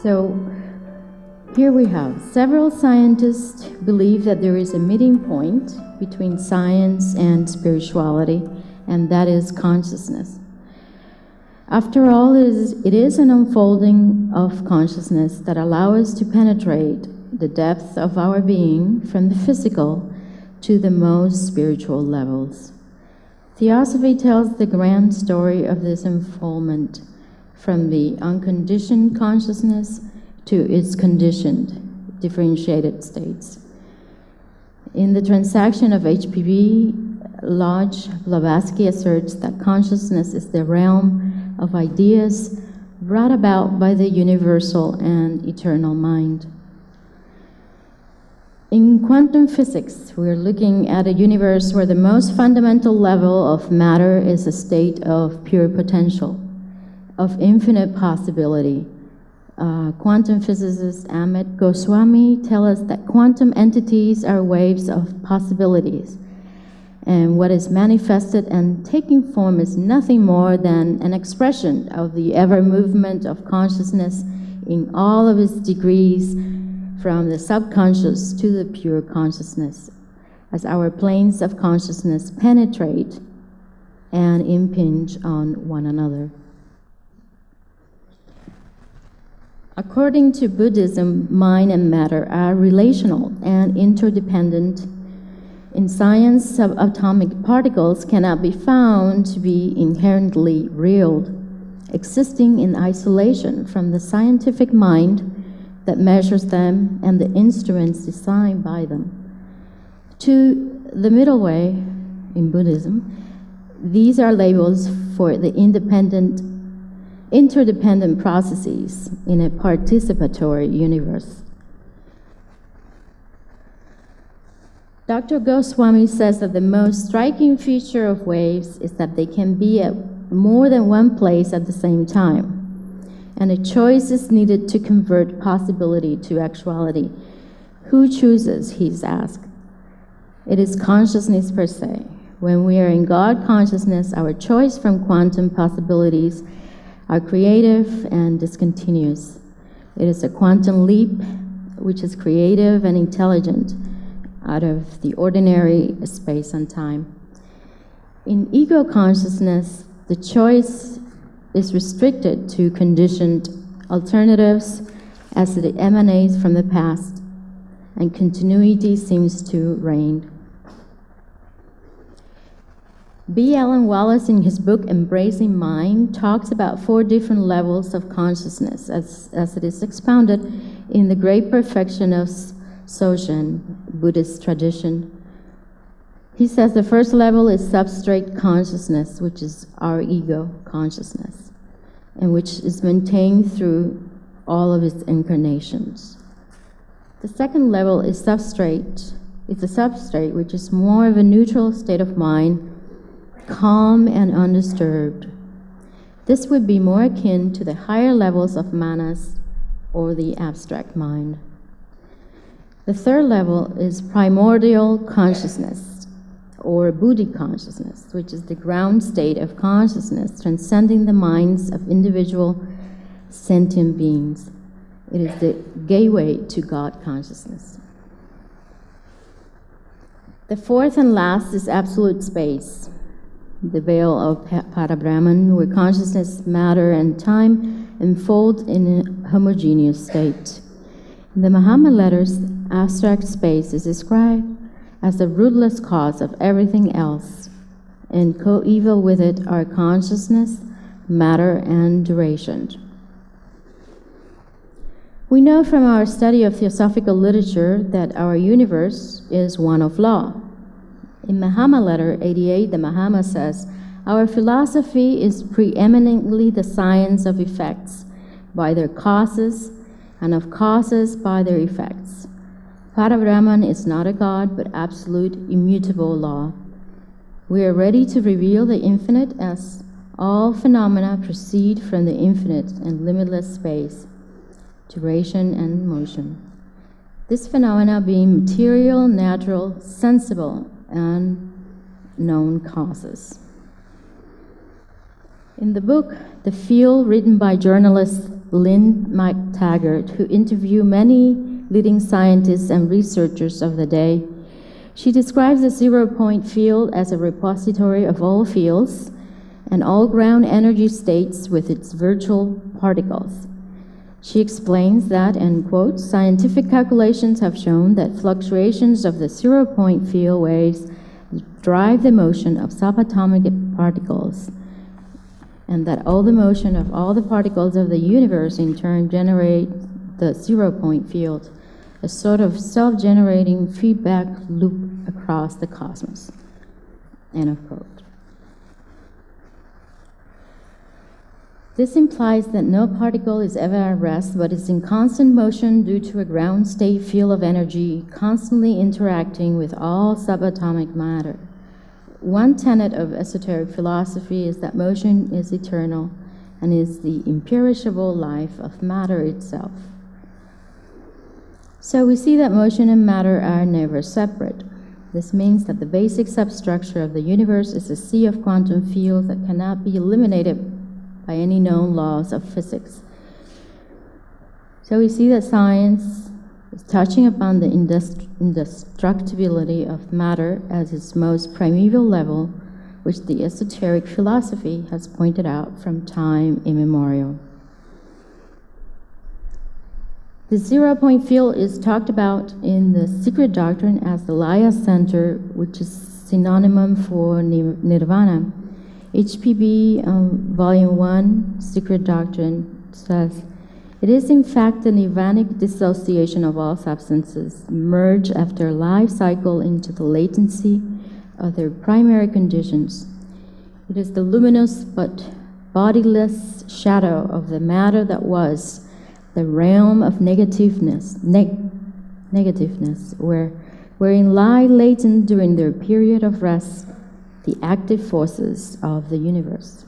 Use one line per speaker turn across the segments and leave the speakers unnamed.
So here we have several scientists believe that there is a meeting point between science and spirituality, and that is consciousness. After all, it is an unfolding of consciousness that allows us to penetrate the depth of our being from the physical to the most spiritual levels. Theosophy tells the grand story of this unfoldment from the unconditioned consciousness to its conditioned, differentiated states. In the transaction of HPV, Lodge Blavatsky asserts that consciousness is the realm of ideas brought about by the universal and eternal mind. In quantum physics, we're looking at a universe where the most fundamental level of matter is a state of pure potential, of infinite possibility. Quantum physicist Amit Goswami tells us that quantum entities are waves of possibilities, and what is manifested and taking form is nothing more than an expression of the ever movement of consciousness in all of its degrees, from the subconscious to the pure consciousness, as our planes of consciousness penetrate and impinge on one another. According to Buddhism, mind and matter are relational and interdependent. In science, subatomic particles cannot be found to be inherently real, existing in isolation from the scientific mind that measures them and the instruments designed by them. To the middle way in Buddhism, these are labels for the interdependent processes in a participatory universe. Dr. Goswami says that the most striking feature of waves is that they can be at more than one place at the same time, and a choice is needed to convert possibility to actuality. Who chooses, he's asked. It is consciousness per se. When we are in God consciousness, our choice from quantum possibilities are creative and discontinuous. It is a quantum leap which is creative and intelligent out of the ordinary space and time. In ego consciousness, the choice is restricted to conditioned alternatives as it emanates from the past, and continuity seems to reign. B. Alan Wallace, in his book Embracing Mind, talks about 4 different levels of consciousness as it is expounded in the Great Perfection of Dzogchen Buddhist tradition. He says the first level is substrate consciousness, which is our ego consciousness, and which is maintained through all of its incarnations. The second level is substrate. It's a substrate which is more of a neutral state of mind, calm and undisturbed. This would be more akin to the higher levels of manas or the abstract mind. The third level is primordial consciousness, or Buddhi consciousness, which is the ground state of consciousness transcending the minds of individual sentient beings. It is the gateway to God consciousness. The fourth and last is absolute space, the veil of Parabrahman, where consciousness, matter, and time unfold in a homogeneous state. In the Mahama letters, abstract space is described as the rootless cause of everything else, and coeval with it are consciousness, matter, and duration. We know from our study of theosophical literature that our universe is one of law. In Mahama letter 88, the Mahama says, "Our philosophy is preeminently the science of effects by their causes, and of causes by their effects. Parabrahman is not a God, but absolute, immutable law. We are ready to reveal the infinite as all phenomena proceed from the infinite and limitless space, duration, and motion. This phenomena being material, natural, sensible, and known causes." In the book, The Field, written by journalist Lynn McTaggart, who interviewed many leading scientists and researchers of the day, she describes the zero-point field as a repository of all fields and all ground energy states with its virtual particles. She explains that, and quotes, scientific calculations have shown that fluctuations of the zero-point field waves drive the motion of subatomic particles, and that all the motion of all the particles of the universe in turn generate the zero-point field, a sort of self-generating feedback loop across the cosmos. End of quote. This implies that no particle is ever at rest, but is in constant motion due to a ground state field of energy constantly interacting with all subatomic matter. One tenet of esoteric philosophy is that motion is eternal and is the imperishable life of matter itself. So we see that motion and matter are never separate. This means that the basic substructure of the universe is a sea of quantum fields that cannot be eliminated by any known laws of physics. So we see that science is touching upon the indestructibility of matter as its most primeval level, which the esoteric philosophy has pointed out from time immemorial. The zero-point field is talked about in the Secret Doctrine as the Laya Center, which is synonym for nirvana. HPB Volume 1, Secret Doctrine, says, it is in fact the nirvanic dissociation of all substances, merged after a life cycle into the latency of their primary conditions. It is the luminous but bodiless shadow of the matter that was, the realm of negativeness, wherein lie latent during their period of rest the active forces of the universe.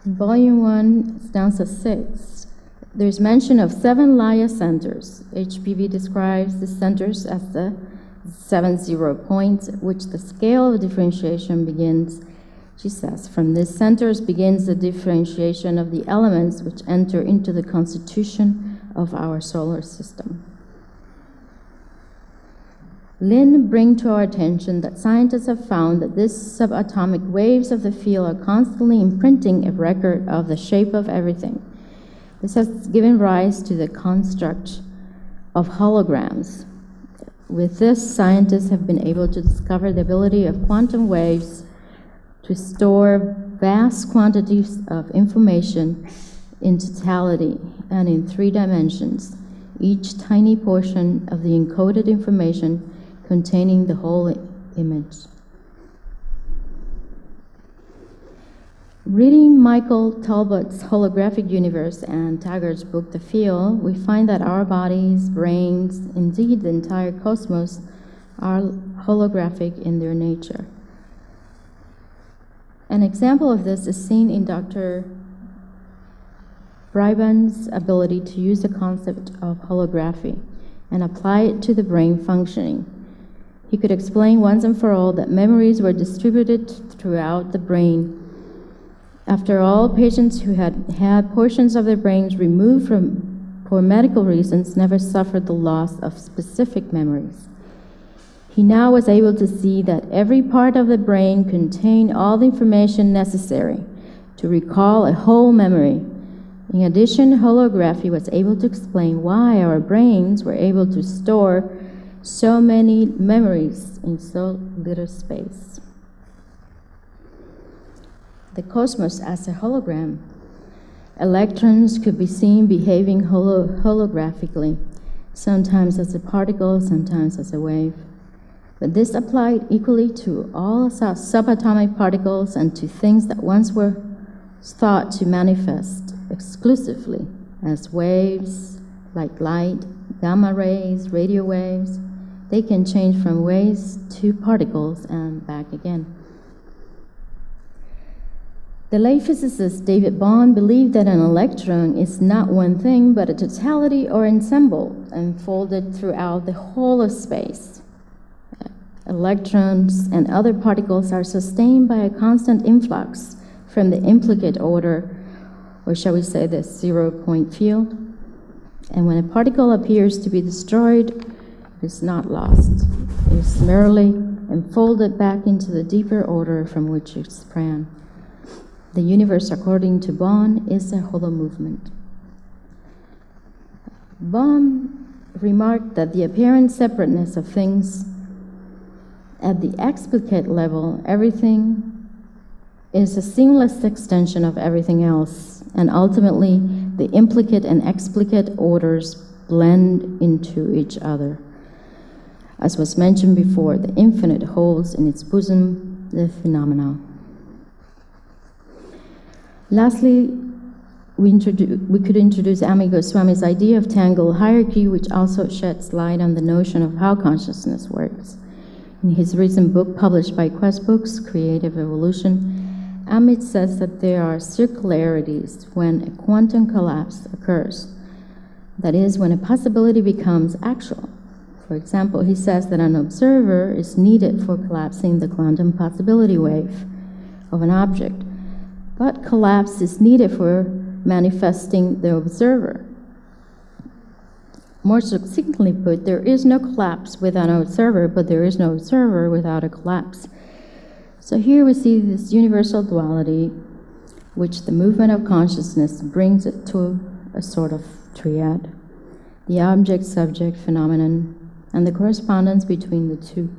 In Volume 1, stanza 6, there's mention of 7 Laya centers. HPV describes the centers as the 7 0 points, which the scale of differentiation begins. She says, from these centers begins the differentiation of the elements which enter into the constitution of our solar system. Lynn brings to our attention that scientists have found that these subatomic waves of the field are constantly imprinting a record of the shape of everything. This has given rise to the construct of holograms. With this, scientists have been able to discover the ability of quantum waves to store vast quantities of information in totality and in 3 dimensions, each tiny portion of the encoded information containing the whole image. Reading Michael Talbot's Holographic Universe and Taggart's book, The Field, we find that our bodies, brains, indeed the entire cosmos, are holographic in their nature. An example of this is seen in Dr. Bryburn's ability to use the concept of holography and apply it to the brain functioning. He could explain once and for all that memories were distributed throughout the brain. After all, patients who had had portions of their brains removed for medical reasons never suffered the loss of specific memories. He now was able to see that every part of the brain contained all the information necessary to recall a whole memory. In addition, holography was able to explain why our brains were able to store so many memories in so little space. The cosmos as a hologram. Electrons could be seen behaving holographically, sometimes as a particle, sometimes as a wave. But this applied equally to all subatomic particles and to things that once were thought to manifest exclusively as waves, like light, gamma rays, radio waves. They can change from waves to particles and back again. The late physicist David Bond believed that an electron is not one thing, but a totality or ensemble unfolded throughout the whole of space. electrons, and other particles are sustained by a constant influx from the implicate order, or shall we say the zero-point field. And when a particle appears to be destroyed, it is not lost. It is merely enfolded back into the deeper order from which it sprang. The universe, according to Bohm, is a hollow movement. Bohm remarked that the apparent separateness of things at the explicate level, everything is a seamless extension of everything else, and ultimately the implicate and explicate orders blend into each other. As was mentioned before, the infinite holds in its bosom the phenomena. Lastly, we could introduce Ami Goswami's idea of tangled hierarchy, which also sheds light on the notion of how consciousness works. In his recent book published by Quest Books, Creative Evolution, Amit says that there are circularities when a quantum collapse occurs. That is, when a possibility becomes actual. For example, he says that an observer is needed for collapsing the quantum possibility wave of an object, but collapse is needed for manifesting the observer. More succinctly put, there is no collapse without an observer, but there is no observer without a collapse. So here we see this universal duality, which the movement of consciousness brings it to a sort of triad: the object, subject, phenomenon, and the correspondence between the two.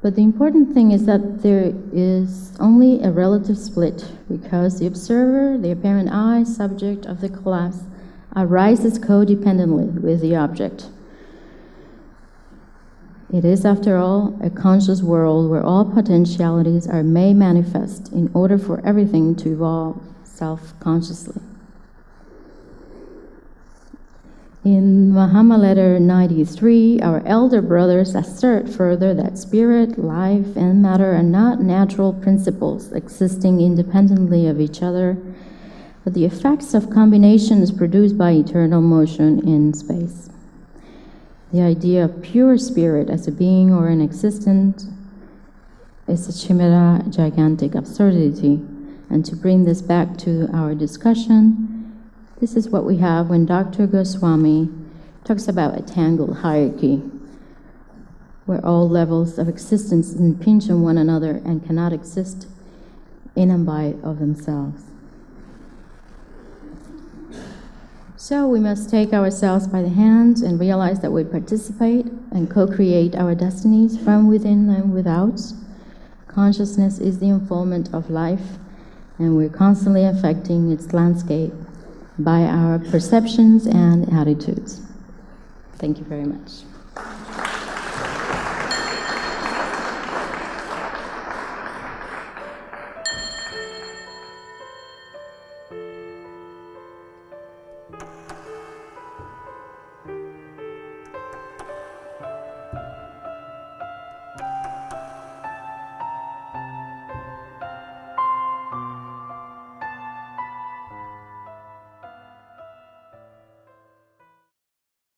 But the important thing is that there is only a relative split, because the observer, the apparent I, subject of the collapse, arises codependently with the object. It is, after all, a conscious world where all potentialities are made manifest in order for everything to evolve self-consciously. In Mahama Letter 93, our elder brothers assert further that spirit, life, and matter are not natural principles existing independently of each other, but the effects of combinations produced by eternal motion in space. The idea of pure spirit as a being or an existence is a chimera, gigantic absurdity. And to bring this back to our discussion, this is what we have when Dr. Goswami talks about a tangled hierarchy, where all levels of existence impinge on one another and cannot exist in and by of themselves. So we must take ourselves by the hands and realize that we participate and co-create our destinies from within and without. Consciousness is the unfoldment of life, and we're constantly affecting its landscape by our perceptions and attitudes. Thank you very much.